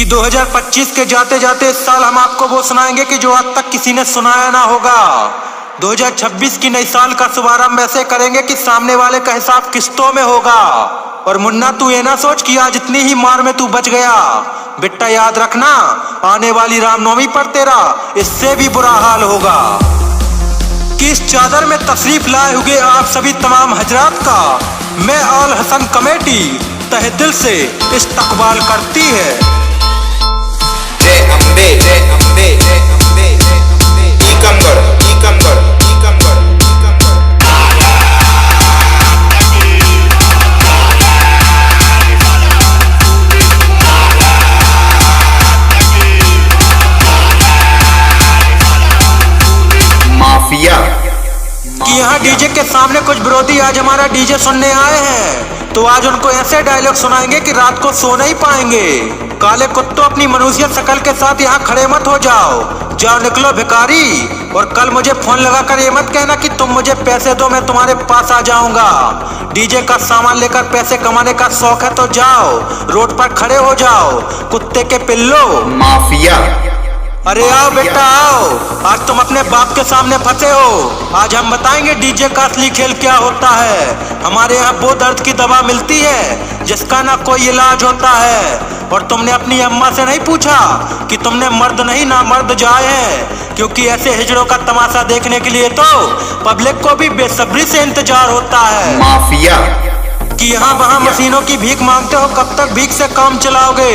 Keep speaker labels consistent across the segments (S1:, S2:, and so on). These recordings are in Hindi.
S1: कि 2025 के जाते जाते इस साल हम आपको वो सुनाएंगे कि जो आज तक किसी ने सुनाया ना होगा। 2026 की नई साल का शुभारंभ ऐसे करेंगे कि सामने वाले का हिसाब किस्तों में होगा। और मुन्ना तू ये ना सोच कि आज इतनी ही मार में तू बच गया, बेटा याद रखना आने वाली रामनवमी पर तेरा इससे भी बुरा हाल होगा। कि इस चादर में तशरीफ लाए हुए आप सभी तमाम हजरात का मैं आल हसन कमेटी तहे दिल से इस्तकबाल करती है।
S2: जय अम्बे जय अम्बे जय अम्बे जय अम्बे ईकंबर ईकंबर ईकंबर माफिया।
S1: कि यहाँ डीजे के सामने कुछ विरोधी आज हमारा डीजे सुनने आए हैं, तो आज उनको ऐसे डायलॉग सुनाएंगे कि रात को सो नहीं पाएंगे। काले कुत्तों अपनी मनुष्य शकल के साथ यहाँ खड़े मत हो जाओ, जाओ निकलो भिखारी। और कल मुझे फोन लगाकर ये मत कहना कि तुम मुझे पैसे दो मैं तुम्हारे पास आ जाऊंगा। डीजे का सामान लेकर पैसे कमाने का शौक है तो जाओ रोड पर खड़े हो जाओ कुत्ते के पिल्लो।
S2: माफिया।
S1: अरे आओ बेटा आओ, आज तुम अपने बाप के सामने फंसे हो। आज हम बताएंगे डीजे का असली खेल क्या होता है। हमारे यहाँ वो दर्द की दवा मिलती है जिसका ना कोई इलाज होता है। और तुमने अपनी अम्मा से नहीं पूछा कि तुमने मर्द नहीं ना मर्द जाए हैं, क्योंकि ऐसे हिजड़ों का तमाशा देखने के लिए तो पब्लिक को भी बेसब्री से इंतजार होता है।
S2: माफिया।
S1: कि यहाँ वहाँ मशीनों की भीख मांगते हो, कब तक भीख से काम चलाओगे।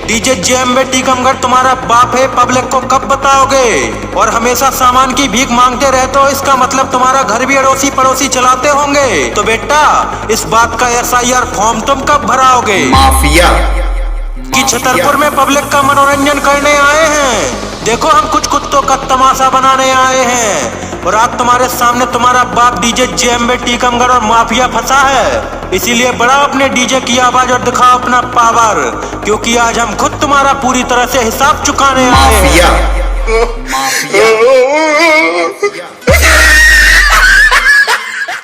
S1: डीजे जेएमबी टीकमगढ़ तुम्हारा बाप है, पब्लिक को कब बताओगे। और हमेशा सामान की भीख मांगते रहते हो, इसका मतलब तुम्हारा घर भी अड़ोसी पड़ोसी चलाते होंगे। तो बेटा इस बात का एसआईआर फॉर्म तुम कब भराओगे।
S2: माफिया।
S1: कि छतरपुर में पब्लिक का मनोरंजन करने आए हैं, देखो हम कुछ कुत्तों का तमाशा बनाने आए हैं। और आज तुम्हारे सामने तुम्हारा बाप डीजे जेएमबी टीकमगढ़ और माफिया फंसा है, इसीलिए बढ़ाओ अपने डीजे की आवाज और दिखाओ अपना पावर, क्योंकि आज हम खुद तुम्हारा पूरी तरह से हिसाब चुकाने आए हैं।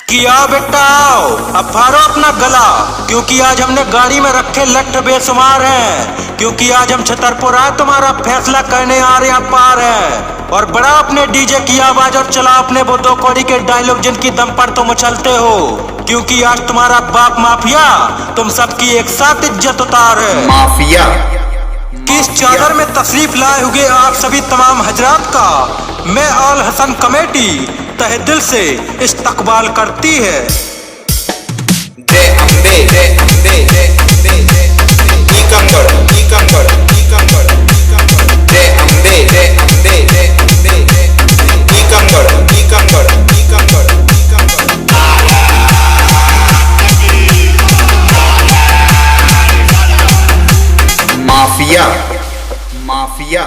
S1: कि आओ बेटा आओ, अब फाड़ो अपना गला, क्योंकि आज हमने गाड़ी में रखे लट्ठ बेशुमार हैं। क्योंकि आज हम छतरपुर आए तुम्हारा फैसला करने आ रहे हैं पार है। और बड़ा अपने डीजे की आवाज और चला अपने वो दो कौड़ी के डायलॉग जिनकी दम पर तुम उछलते हो, क्योंकि आज तुम्हारा बाप माफिया तुम सबकी एक साथ इज्जत उतार है।
S2: माफिया।
S1: कि इस चादर में तशरीफ लाए हुए आप सभी तमाम हजरात का मैं आल हसन कमेटी तहे दिल से इस्तकबाल करती है।
S2: जय अम्बे जय अम्बे जय अम्बे जय अम्बे ईकंबर ईकंबर ईकंबर जय अम्बे जय अम्बे जय अम्बे जय अम्बे ईकंबर ईकंबर ईकंबर माफिया। माफिया।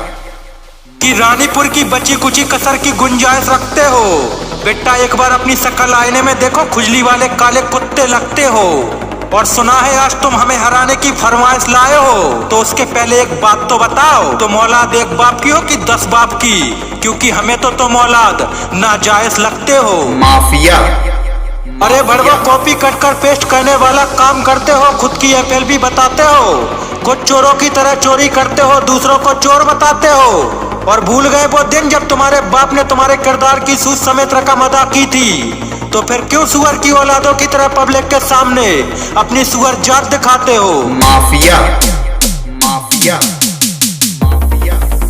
S1: कि रानीपुर की बची कुची कसर की गुंजाइश रखते हो, बेटा एक बार अपनी शक्ल आईने में देखो, खुजली वाले काले कुत्ते लगते हो। और सुना है आज तुम हमें हराने की फरमाइश लाए हो, तो उसके पहले एक बात तो बताओ, तुम औलाद एक बाप की हो कि 10 बाप की, क्योंकि हमें तो तुम औलाद नाजायज लगते हो।
S2: माफिया।
S1: अरे भड़वा कॉपी कट कर पेस्ट करने वाला काम करते हो, खुद की एफएलबी बताते हो, खुद चोरों की तरह चोरी करते हो, दूसरों को चोर बताते हो। और भूल गए वो दिन जब तुम्हारे बाप ने तुम्हारे किरदार की सूद समेत रकम अदा की थी, तो फिर क्यों सुअर की औलादों की तरह पब्लिक के सामने अपनी सुअर जात दिखाते हो।
S2: माफिया। माफिया।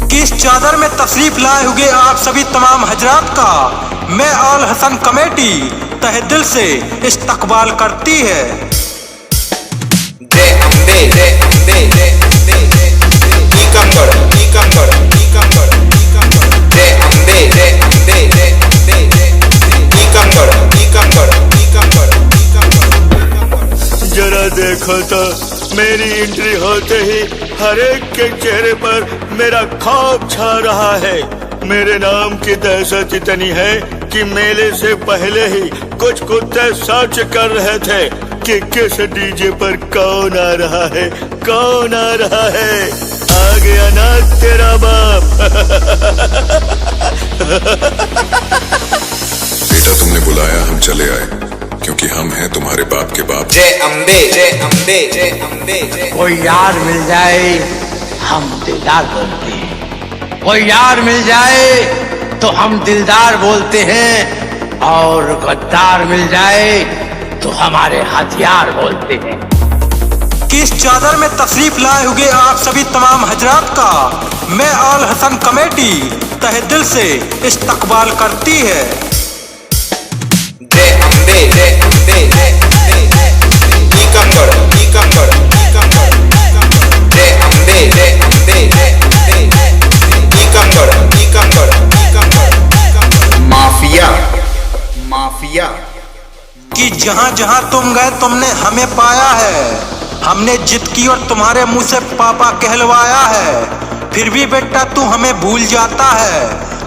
S1: कि इस चादर में तशरीफ लाए हुए आप सभी तमाम हजरात का मैं आल हसन कमेटी तहे दिल से इस्तकबाल करती है।
S2: जय अम्बे जय अम्बे जय अम्बे जय अम्बे ईकंबर ईकंबर ईकंबर जय अम्बे जय अम्बे जय अम्बे जय अम्बे ईकंबर ईकंबर ईकंबर
S3: जरा देखो तो मेरी एंट्री होते ही हर एक के चेहरे पर मेरा खौफ छा रहा है। मेरे नाम की दहशत इतनी है कि मेले से पहले ही कुछ कुत्ते सर्च कर रहे थे कि किस डीजे पर कौन आ रहा है, कौन आ रहा है। आ गया ना तेरा बाप।
S4: बेटा तुमने बुलाया, हम चले आए, क्योंकि हम हैं तुम्हारे बाप के बाप।
S2: जय अम्बे जय अम्बे जय अम्बे जय।
S5: कोई यार मिल जाए हम दिलदार बोलते हैं। कोई यार मिल जाए तो हम दिलदार बोलते हैं, और गद्दार मिल जाए तो हमारे हथियार बोलते हैं।
S1: कि इस चादर में तशरीफ लाए हुए आप सभी तमाम हजरात का मैं आल हसन कमेटी तहे दिल से इस्तकबाल करती है।
S2: जय अम्बे जय अम्बे जय अम्बे टीकमगढ़ टीकमगढ़ टीकमगढ़ जय अम्बे जय अम्बे जय अम्बे टीकमगढ़ टीकमगढ़ टीकमगढ़ माफिया माफिया
S1: कि जहां जहां तुम गए तुमने हमें पाया है, हमने जिद की और तुम्हारे मुंह से पापा कहलवाया है, फिर भी बेटा तू हमें भूल जाता है।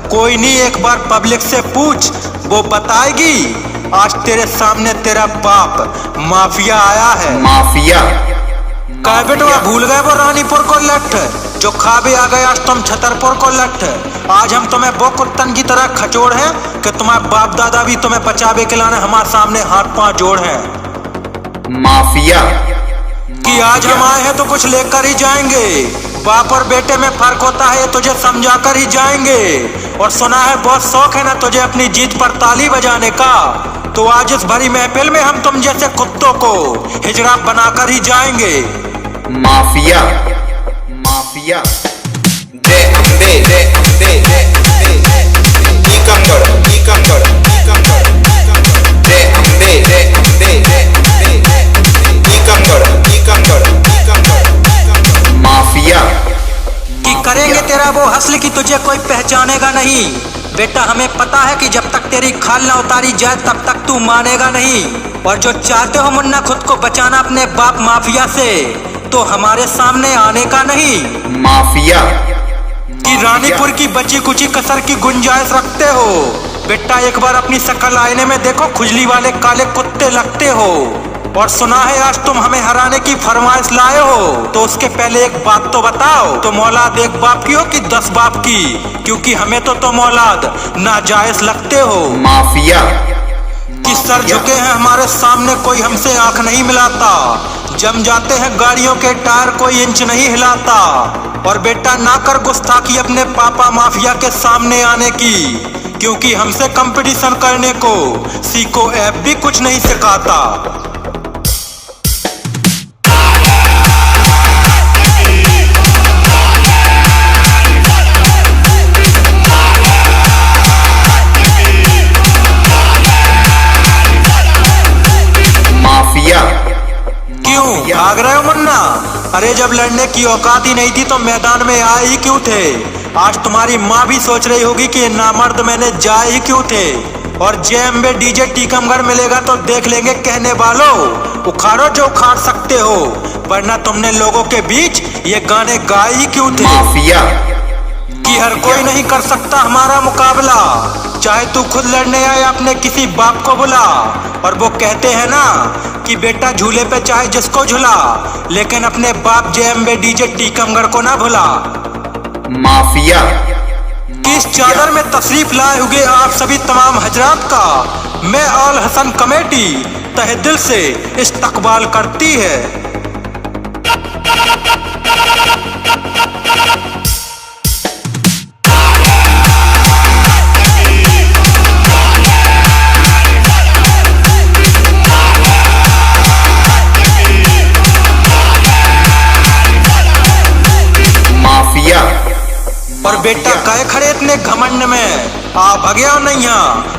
S1: कोई नहीं, एक बार पब्लिक से पूछ, वो बताएगी। आज तेरे सामने तेरा बाप माफिया आया है।
S2: माफिया
S1: कह बेटवा भूल गए वो रानीपुर को लठ, जो खाबे आ गए आज तुम छतरपुर को लठ। आज हम तुम्हें वो कुत्तन की तरह खचोड़ हैं कि तुम्हारे बाप दादा भी तुम्हें बचावे के लाने हमारे सामने हाथ पांव जोड़ हैं।
S2: माफिया
S1: कि आज हम आए हैं तो कुछ लेकर ही जाएंगे। बाप और बेटे में फर्क होता है, ये तुझे समझा कर ही जाएंगे। और सुना है बहुत शौक है ना तुझे अपनी जीत पर ताली बजाने का, तो आज इस भरी महफिल में हम तुम जैसे कुत्तों को हिजड़ा बनाकर ही जाएंगे।
S2: माफिया माफिया जय अम्बे जय अम्बे जय अम्बे टीकमगढ़ टीकमगढ़ टीकमगढ़ जय अम्बे जय अम्बे जय अम्बे टीकमगढ़ टीकमगढ़ टीकमगढ़ माफिया
S1: कि करेंगे तेरा वो हस्ल कि तुझे कोई पहचानेगा नहीं। बेटा हमें पता है कि जब तक तेरी खाल ना उतारी जाए तब तक तू मानेगा नहीं। और जो चाहते हो मुन्ना खुद को बचाना अपने बाप माफिया से, तो हमारे सामने आने का नहीं।
S2: माफिया
S1: कि रानीपुर की बची कुची कसर की गुंजाइश रखते हो। बेटा एक बार अपनी शक्ल आईने में देखो, खुजली वाले काले कुत्ते लगते हो। और सुना है आज तुम हमें हराने की फरमाइश लाए हो, तो उसके पहले एक बात तो बताओ, तुम औलाद एक बाप की हो कि 10 बाप की? क्योंकि हमें तो तुम औलाद नाजायज लगते हो।
S2: माफिया
S1: कि सर झुके हैं हमारे सामने, कोई हमसे आंख नहीं मिलाता। जम जाते हैं गाड़ियों के टायर, कोई इंच नहीं हिलाता। और बेटा ना कर गुस्ताखी अपने पापा माफिया के सामने आने की, क्योंकि हमसे कंपटीशन करने को सीको ऐप भी कुछ नहीं सिखाता।
S2: माफिया
S1: क्यों भाग रहे हो मुन्ना? अरे जब लड़ने की औकात ही नहीं थी तो मैदान में आए ही क्यों थे? आज तुम्हारी माँ भी सोच रही होगी कि नामर्द मैंने जाए ही क्यों थे। और जेएमबे डीजे टीकमगढ़ मिलेगा तो देख लेंगे कहने वालों, उखाड़ो जो उखाड़ सकते हो, वरना तुमने लोगों के बीच ये गाने गाए ही क्यों थे?
S2: माफिया
S1: कि हर कोई नहीं कर सकता हमारा मुकाबला, चाहे तू खुद लड़ने आए अपने किसी बाप को बुला। और वो कहते हैं ना कि बेटा झूले पे चाहे जिसको झूला, लेकिन अपने बाप जेएमबे डीजे टीकमगढ़ को ना भुला।
S2: माफिया
S1: कि इस चादर में तशरीफ लाए हुए आप सभी तमाम हजरात का मैं आल हसन कमेटी तहे दिल से इस्तकबाल करती है। और बेटा कहे खड़े इतने घमंड में, आ भगया नहीं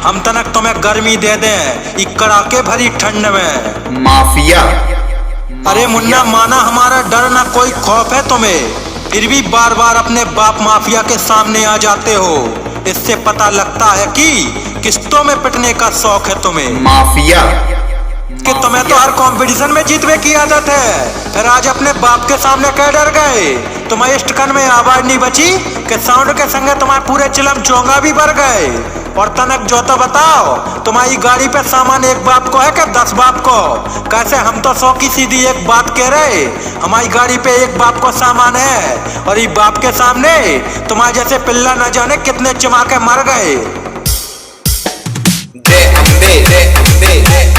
S1: हम तनक तुम्हें गर्मी दे दें कड़ाके भरी ठंड में।
S2: माफिया
S1: अरे मुन्ना माना हमारा डर ना कोई खौफ है तुम्हें, फिर भी बार बार अपने बाप माफिया के सामने आ जाते हो। इससे पता लगता है कि किस्तों में पिटने का शौक है तुम्हें।
S2: माफिया
S1: कि तुम्हें तो हर कंपटीशन में जीतने की आदत है, फिर आज अपने बाप के सामने कह डर गए? तुम्हारे इष्टकन में आवाज नहीं बची कि साउंड के संगे तुम्हारे पूरे चिलम चोंगा भी भर गए। और तनक जो तो बताओ, तुम्हारी गाड़ी पे सामान एक बाप को है कि 10 बाप को? कैसे हम तो 100 की सीधी एक बात कह रहे, हमारी गाड़ी पे एक बाप को सामान है, और ये बाप के सामने तुम्हारे जैसे पिल्ला न जाने कितने चमा के मर गए।
S2: जय अम्बे जय अम्बे जय